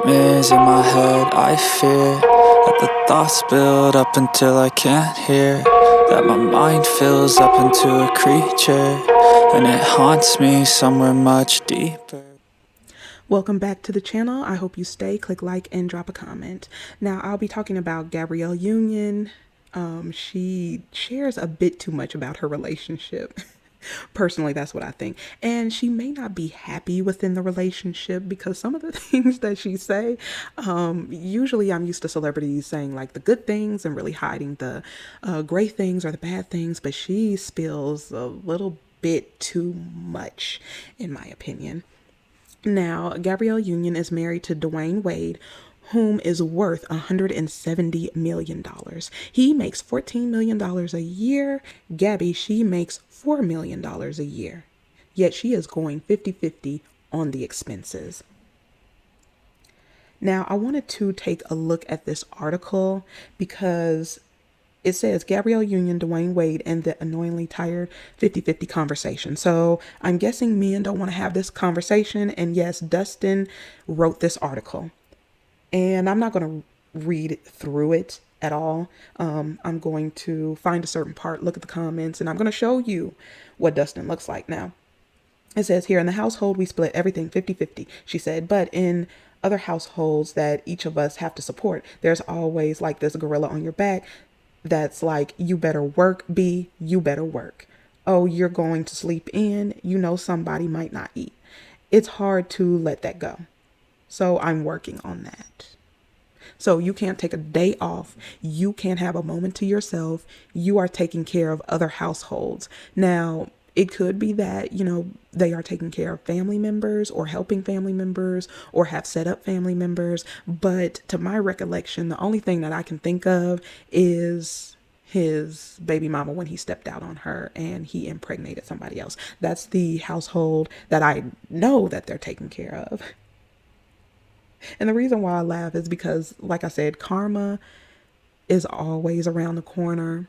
nightmares in my head. I fear that the thoughts build up until I can't hear, that my mind fills up into a creature, and it haunts me somewhere much deeper. Welcome back to the channel. I hope you stay, click like, and drop a comment. Now, I'll be talking about Gabrielle Union. She shares a bit too much about her relationship. Personally, that's what I think. And she may not be happy within the relationship because some of the things that she say, usually I'm used to celebrities saying like the good things and really hiding the great things or the bad things, but she spills a little bit too much, in my opinion. Now, Gabrielle Union is married to Dwayne Wade, whom is worth $170 million. He makes $14 million a year. Gabby, she makes $4 million a year. Yet she is going 50-50 on the expenses. Now, I wanted to take a look at this article because it says Gabrielle Union, Dwayne Wade, and the annoyingly tired 50-50 conversation. So I'm guessing men don't want to have this conversation. And yes, Dustin wrote this article. And I'm not going to read through it at all. I'm going to find a certain part, look at the comments, and I'm going to show you what Dustin looks like now. It says here, in the household, we split everything 50-50, she said. But in other households that each of us have to support, there's always like this gorilla on your back that's like, you better work, B, you better work. Oh, you're going to sleep in, you know somebody might not eat. It's hard to let that go. So I'm working on that. So you can't take a day off. You can't have a moment to yourself. You are taking care of other households. Now, it could be that, they are taking care of family members or helping family members or have set up family members. But to my recollection, the only thing that I can think of is his baby mama when he stepped out on her and he impregnated somebody else. That's the household that I know that they're taking care of. And the reason why I laugh is because, like I said, karma is always around the corner.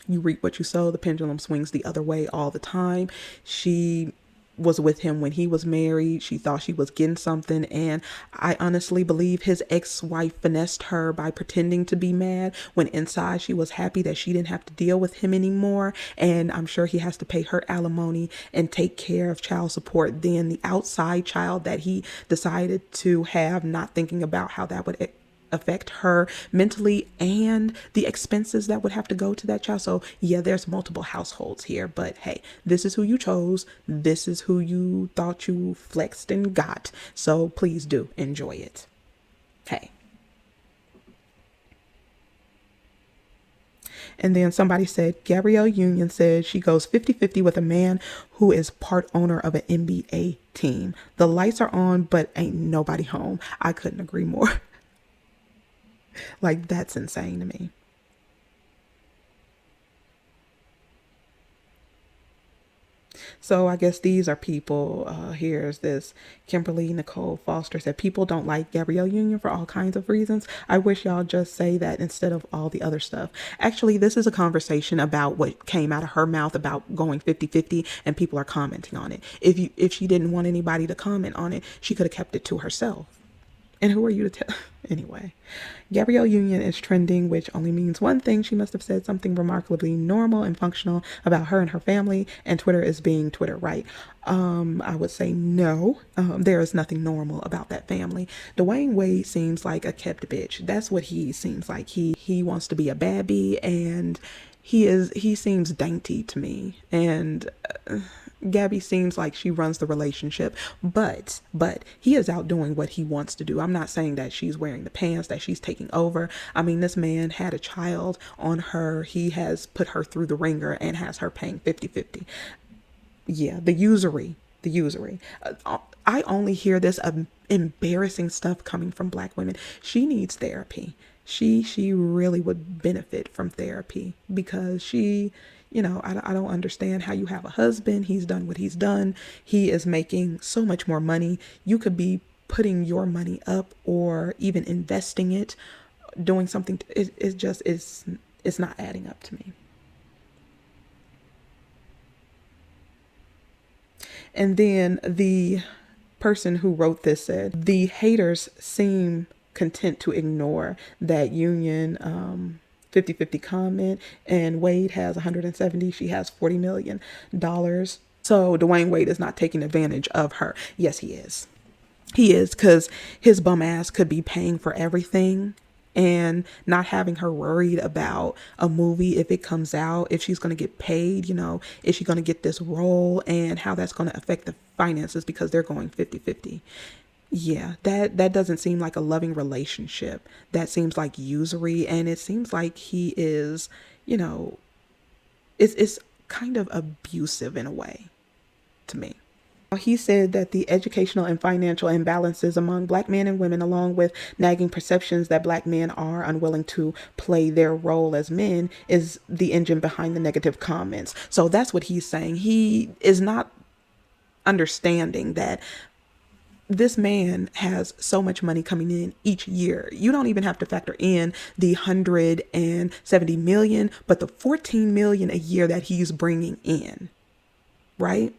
You reap what you sow. The pendulum swings the other way all the time. She was with him when he was married. She thought she was getting something. And I honestly believe his ex-wife finessed her by pretending to be mad when inside she was happy that she didn't have to deal with him anymore. And I'm sure he has to pay her alimony and take care of child support. Then the outside child that he decided to have, not thinking about how that would affect her mentally and the expenses that would have to go to that child. So yeah, there's multiple households here, but hey, this is who you chose. This is who you thought you flexed and got. So please do enjoy it. Hey. And then somebody said, Gabrielle Union said she goes 50-50 with a man who is part owner of an NBA team. The lights are on, but ain't nobody home. I couldn't agree more. Like, that's insane to me. So I guess these are people. Here's this Kimberly Nicole Foster said, people don't like Gabrielle Union for all kinds of reasons. I wish y'all just say that instead of all the other stuff. Actually, this is a conversation about what came out of her mouth about going 50-50, and people are commenting on it. If she didn't want anybody to comment on it, she could have kept it to herself. And who are you to tell? Anyway, Gabrielle Union is trending, which only means one thing. She must have said something remarkably normal and functional about her and her family, and Twitter is being Twitter right. I would say no. There is nothing normal about that family. Dwayne Wade seems like a kept bitch. That's what he seems like. He wants to be a baby, and he seems dainty to me. And Gabby seems like she runs the relationship, but he is out doing what he wants to do. I'm not saying that she's wearing the pants, that she's taking over. I mean, this man had a child on her. He has put her through the ringer and has her paying 50-50. Yeah, the usury. I only hear this embarrassing stuff coming from Black women. She needs therapy. She really would benefit from therapy because I don't understand how you have a husband. He's done what he's done. He is making so much more money. You could be putting your money up or even investing it, doing something. It's not adding up to me. And then the person who wrote this said, the haters seem content to ignore that union 50-50 comment, and Wade has 170, she has $40 million. So Dwayne Wade is not taking advantage of her. Yes, he is. He is, because his bum ass could be paying for everything and not having her worried about a movie if it comes out, if she's going to get paid, is she going to get this role, and how that's going to affect the finances because they're going 50-50. Yeah, that doesn't seem like a loving relationship. That seems like usury, and it seems like he is, you know, it's kind of abusive in a way to me. He said that the educational and financial imbalances among black men and women, along with nagging perceptions that black men are unwilling to play their role as men, is the engine behind the negative comments. So that's what he's saying. He is not understanding that this man has so much money coming in each year. You don't even have to factor in the 170 million, but the 14 million a year that he's bringing in, right?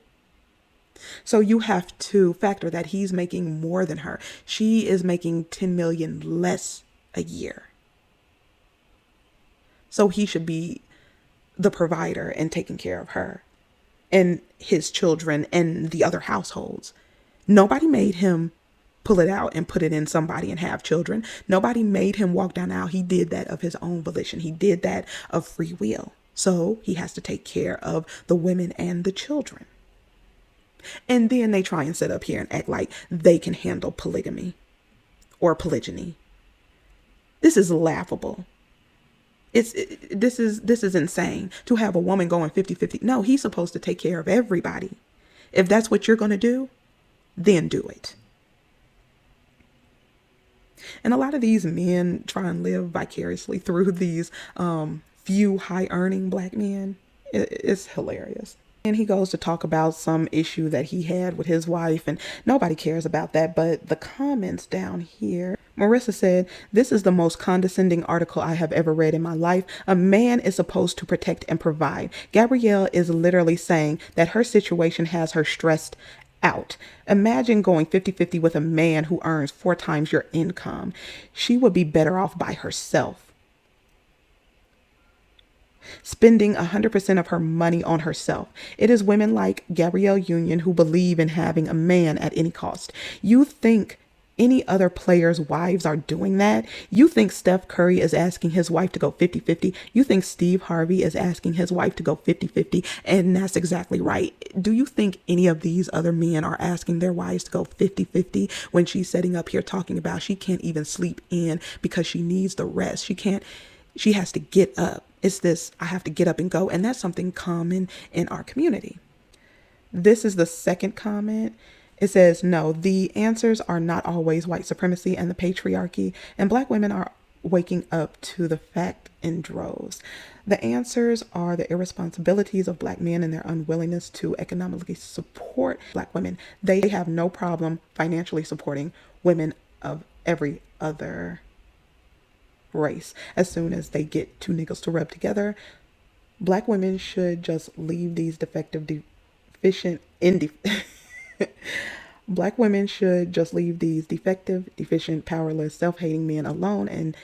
So you have to factor that he's making more than her. She is making 10 million less a year. So he should be the provider and taking care of her and his children and the other households. Nobody made him pull it out and put it in somebody and have children. Nobody made him walk down the aisle. He did that of his own volition. He did that of free will. So he has to take care of the women and the children. And then they try and sit up here and act like they can handle polygamy or polygyny. This is laughable. This is insane to have a woman going 50-50. No, he's supposed to take care of everybody. If that's what you're going to do, then do it. And a lot of these men try and live vicariously through these few high earning black men. It's hilarious. And he goes to talk about some issue that he had with his wife, and nobody cares about that. But the comments down here, Marissa said, "This is the most condescending article I have ever read in my life. A man is supposed to protect and provide. Gabrielle is literally saying that her situation has her stressed out. Imagine going 50-50 with a man who earns 4 times your income. She would be better off by herself. Spending 100% of her money on herself. It is women like Gabrielle Union who believe in having a man at any cost. You think any other players' wives are doing that? You think Steph Curry is asking his wife to go 50-50? You think Steve Harvey is asking his wife to go 50-50? And that's exactly right. Do you think any of these other men are asking their wives to go 50-50 when she's sitting up here talking about she can't even sleep in because she needs the rest? She has to get up. It's this, I have to get up and go. And that's something common in our community. This is the second comment. It says, no, the answers are not always white supremacy and the patriarchy, and black women are waking up to the fact in droves. The answers are the irresponsibilities of black men and their unwillingness to economically support black women. They have no problem financially supporting women of every other race. As soon as they get 2 niggas to rub together, black women should just leave these Black women should just leave these defective, deficient, powerless, self-hating men alone and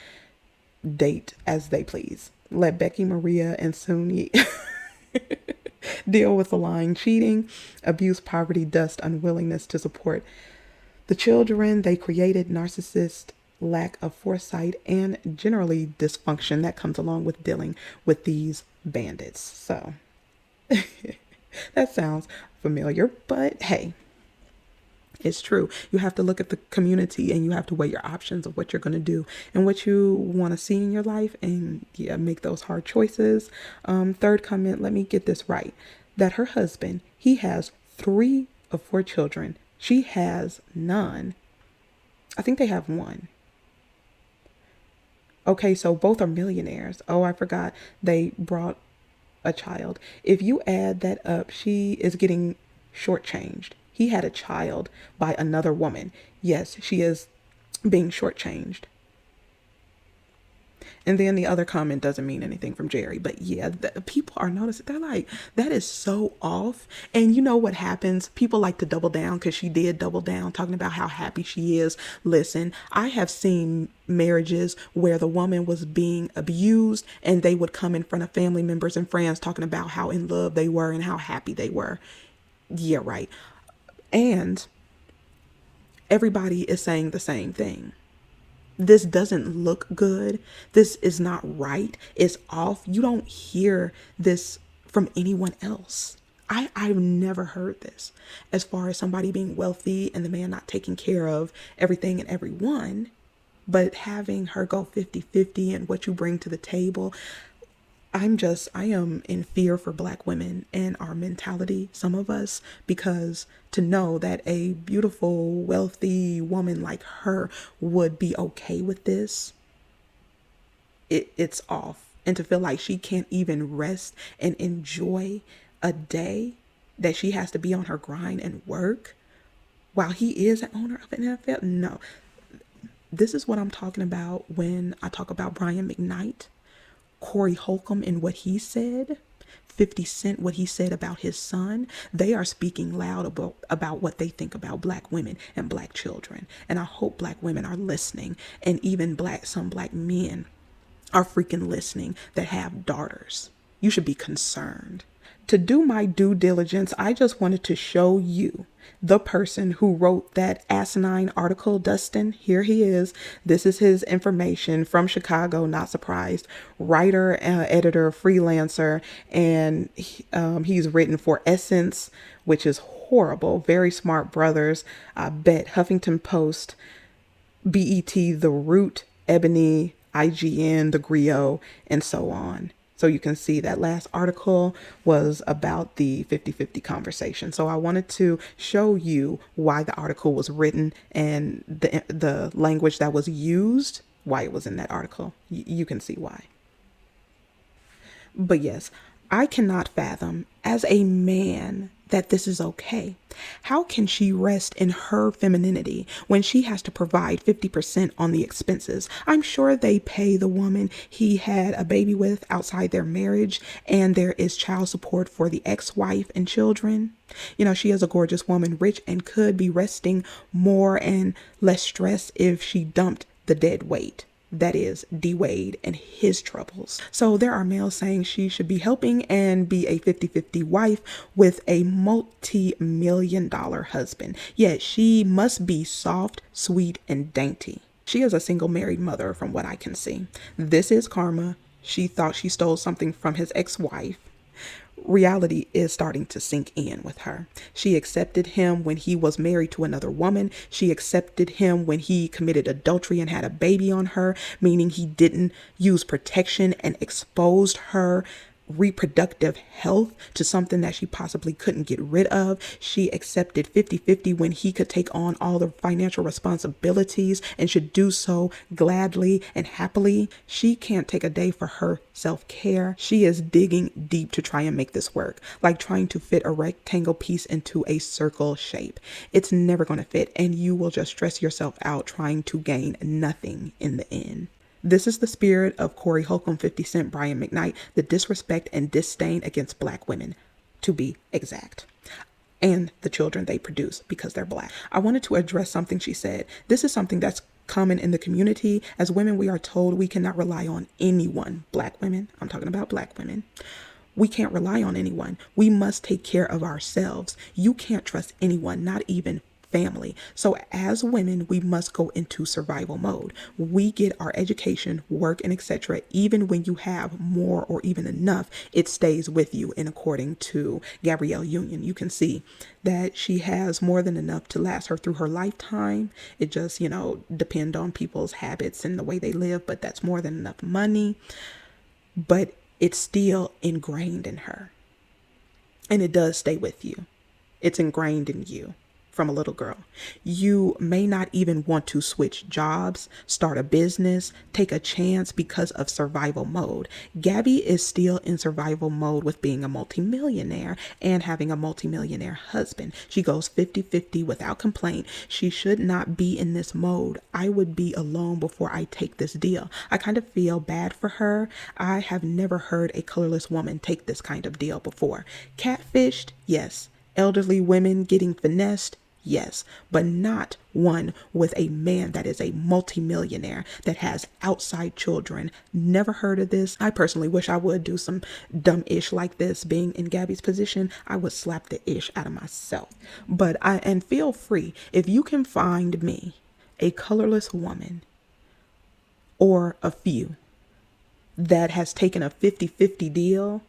date as they please. Let Becky, Maria, and Suni deal with the lying, cheating, abuse, poverty, dust, unwillingness to support the children they created, narcissist, lack of foresight, and generally dysfunction that comes along with dealing with these bandits. So that sounds familiar, but hey, it's true. You have to look at the community and you have to weigh your options of what you're going to do and what you want to see in your life, and make those hard choices. Third comment, let me get this right. That her husband, he has 3 of 4 children. She has none. I think they have 1. Okay, so both are millionaires. Oh, I forgot they brought a child. If you add that up, she is getting shortchanged. He had a child by another woman. Yes, she is being shortchanged. And then the other comment doesn't mean anything from Jerry. But yeah, people are noticing. They're like, that is so off. And you know what happens? People like to double down because she did double down, talking about how happy she is. Listen, I have seen marriages where the woman was being abused and they would come in front of family members and friends talking about how in love they were and how happy they were. Yeah, right. And everybody is saying the same thing. This doesn't look good. This is not right. It's off. You don't hear this from anyone else. I've never heard this as far as somebody being wealthy and the man not taking care of everything and everyone, but having her go 50-50 and what you bring to the table. I am in fear for black women and our mentality, some of us, because to know that a beautiful, wealthy woman like her would be okay with this, it's off. And to feel like she can't even rest and enjoy a day, that she has to be on her grind and work while he is an owner of an NFL. No, this is what I'm talking about when I talk about Brian McKnight, Corey Holcomb, and what he said, 50 Cent, what he said about his son. They are speaking loud about what they think about black women and black children. And I hope black women are listening, and even some black men are freaking listening that have daughters. You should be concerned. To do my due diligence, I just wanted to show you the person who wrote that asinine article, Dustin. Here he is. This is his information from Chicago, not surprised. Writer, editor, freelancer, and he's written for Essence, which is horrible. Very Smart Brothers, I bet, Huffington Post, BET, The Root, Ebony, IGN, The Griot, and so on. So you can see that last article was about the 50-50 conversation. So I wanted to show you why the article was written and the language that was used, why it was in that article. You can see why. But yes, I cannot fathom as a man that this is okay. How can she rest in her femininity when she has to provide 50% on the expenses? I'm sure they pay the woman he had a baby with outside their marriage, and there is child support for the ex-wife and children. You know, she is a gorgeous woman, rich, and could be resting more and less stress if she dumped the dead weight. That is D Wade and his troubles. So there are males saying she should be helping and be a 50-50 wife with a multi-million-dollar husband. Yet she must be soft, sweet, and dainty. She is a single married mother from what I can see. This is karma. She thought she stole something from his ex-wife. Reality is starting to sink in with her. She accepted him when he was married to another woman. She accepted him when he committed adultery and had a baby on her, meaning he didn't use protection and exposed her reproductive health to something that she possibly couldn't get rid of. She accepted 50-50 when he could take on all the financial responsibilities and should do so gladly and happily. She can't take a day for her self-care. She is digging deep to try and make this work, like trying to fit a rectangle piece into a circle shape. It's never going to fit, and you will just stress yourself out trying to gain nothing in the end. This is the spirit of Corey Holcomb, 50 Cent, Brian McKnight, the disrespect and disdain against black women, to be exact, and the children they produce because they're black. I wanted to address something she said. This is something that's common in the community. As women, we are told we cannot rely on anyone. Black women, I'm talking about black women. We can't rely on anyone. We must take care of ourselves. You can't trust anyone, not even family. So as women, we must go into survival mode. We get our education, work, and etc. Even when you have more or even enough, it stays with you. And according to Gabrielle Union, you can see that she has more than enough to last her through her lifetime. It just, depend on people's habits and the way they live, but that's more than enough money. But it's still ingrained in her. And it does stay with you. It's ingrained in you from a little girl. You may not even want to switch jobs, start a business, take a chance because of survival mode. Gabby is still in survival mode with being a multimillionaire and having a multimillionaire husband. She goes 50-50 without complaint. She should not be in this mode. I would be alone before I take this deal. I kind of feel bad for her. I have never heard a colorless woman take this kind of deal before. Catfished? Yes. Elderly women getting finessed? Yes, but not one with a man that is a multimillionaire that has outside children. Never heard of this. I personally wish I would do some dumb ish like this. Being in Gabby's position, I would slap the ish out of myself. And feel free if you can find me a colorless woman or a few that has taken a 50-50 deal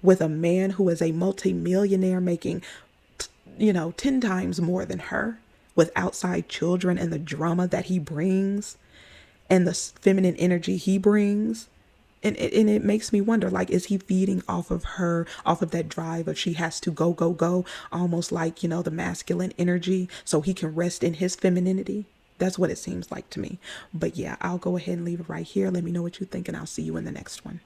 with a man who is a multimillionaire making 10 times more than her, with outside children and the drama that he brings and the feminine energy he brings. And it makes me wonder, like, is he feeding off of her, off of that drive of she has to go, go, go, almost like, the masculine energy so he can rest in his femininity? That's what it seems like to me. But yeah, I'll go ahead and leave it right here. Let me know what you think, and I'll see you in the next one.